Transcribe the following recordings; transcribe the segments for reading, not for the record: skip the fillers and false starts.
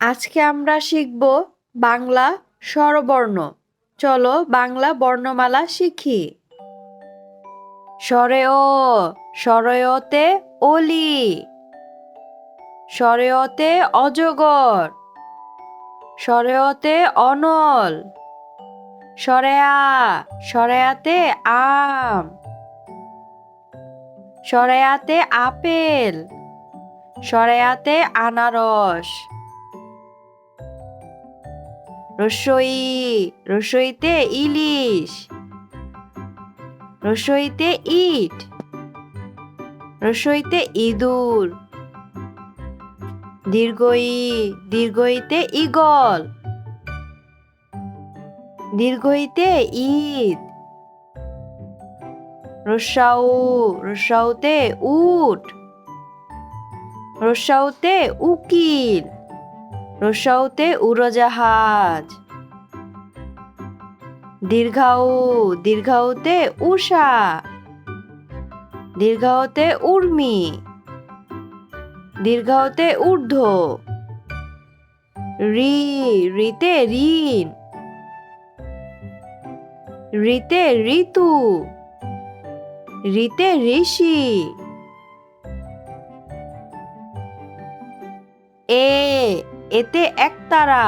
আজকে আমরা শিখব বাংলা স্বরবর্ণ। চলো বাংলা বর্ণমালা শিখি। স্বরে অ, স্বরয়তে অলি, স্বরয়তে অজগর, স্বরয়তে অনল, স্বরেয়া, স্বরেয়াতে আম, স্বরেয়াতে আপেল, স্বরেয়াতে আনারস। রসই, রসইতে ইলিশ, রসইতে ইট, রসইতে ইঁদুর। দীর্ঘই, দীর্ঘইতে ঈগল, দীর্ঘইতে ঈদ। রস্যাউ, রস্যাউতে উট, রস্যাউতে উকিল, রস্যাউতে উড়োজাহাজ। দীর্ঘাউ, দীর্ঘাউতে উষা, দীর্ঘাউতে উর্মি, দীর্ঘাউতে ঊর্ধ্ব। রি, রিতে ঋণ, রিতে ঋতু, রিতে ঋষি। এ, এতে একতারা,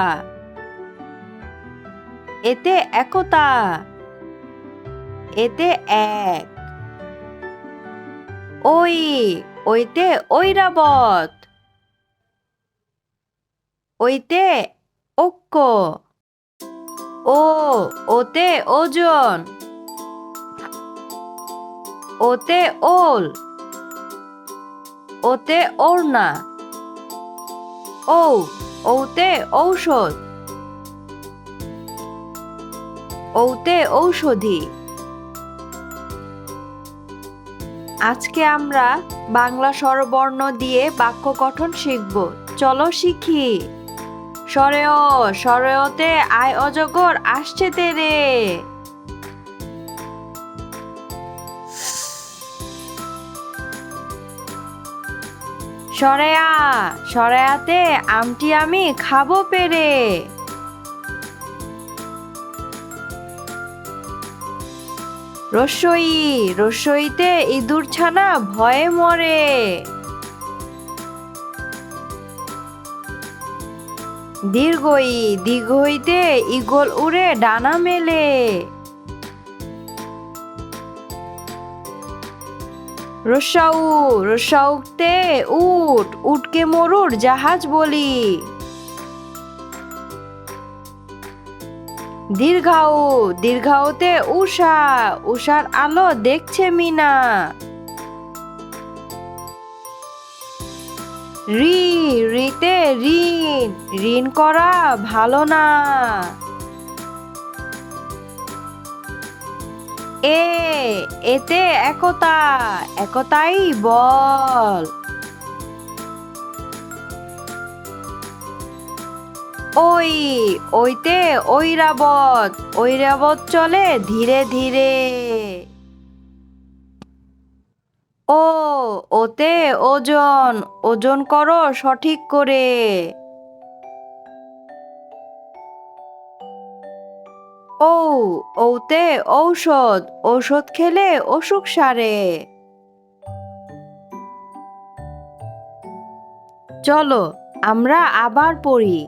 এতে একতা, এতে এক। ওই, ওইতে ঐরাবত, ওইতে ঐক্য। ও, ওতে ওজন, ওতে ওল, ওতে ওড়না। ও, ওতে ঔষধ, ওতে ঔষধি। আজকে আমরা বাংলা স্বরবর্ণ দিয়ে বাক্য গঠন শিখব। চলো শিখি। স্বরে অ, স্বরেয়তে আয় অজগর আসছে তেরে। স্বরেয়া, স্বরেয়াতে আমটি আমি খাবো পেরে। রস্যই, রস্যইতে ইঁদুর ছানা ভয়ে মরে। দীর্ঘই, দীর্ঘইতে ঈগল উড়ে ডানা মেলে। রস্যাউ, রস্যাউতে উট, উটকে মরুর জাহাজ বলি। দীর্ঘাউ, দীর্ঘাউতে উষা, উষার আলো দেখছে মিনা। রি, রিতে ঋণ, ঋণ করা ভালো না। এ, এতে একতা, একতাই বল। ওই, ওইতে ঐরাবত, ঐরাবত চলে ধীরে ধীরে। ও, ওতে ওজন, ওজন করো সঠিক করে। ও, ওতে ঔষধ, ঔষধ খেলে অসুখ সারে। চলো আমরা আবার পড়ি।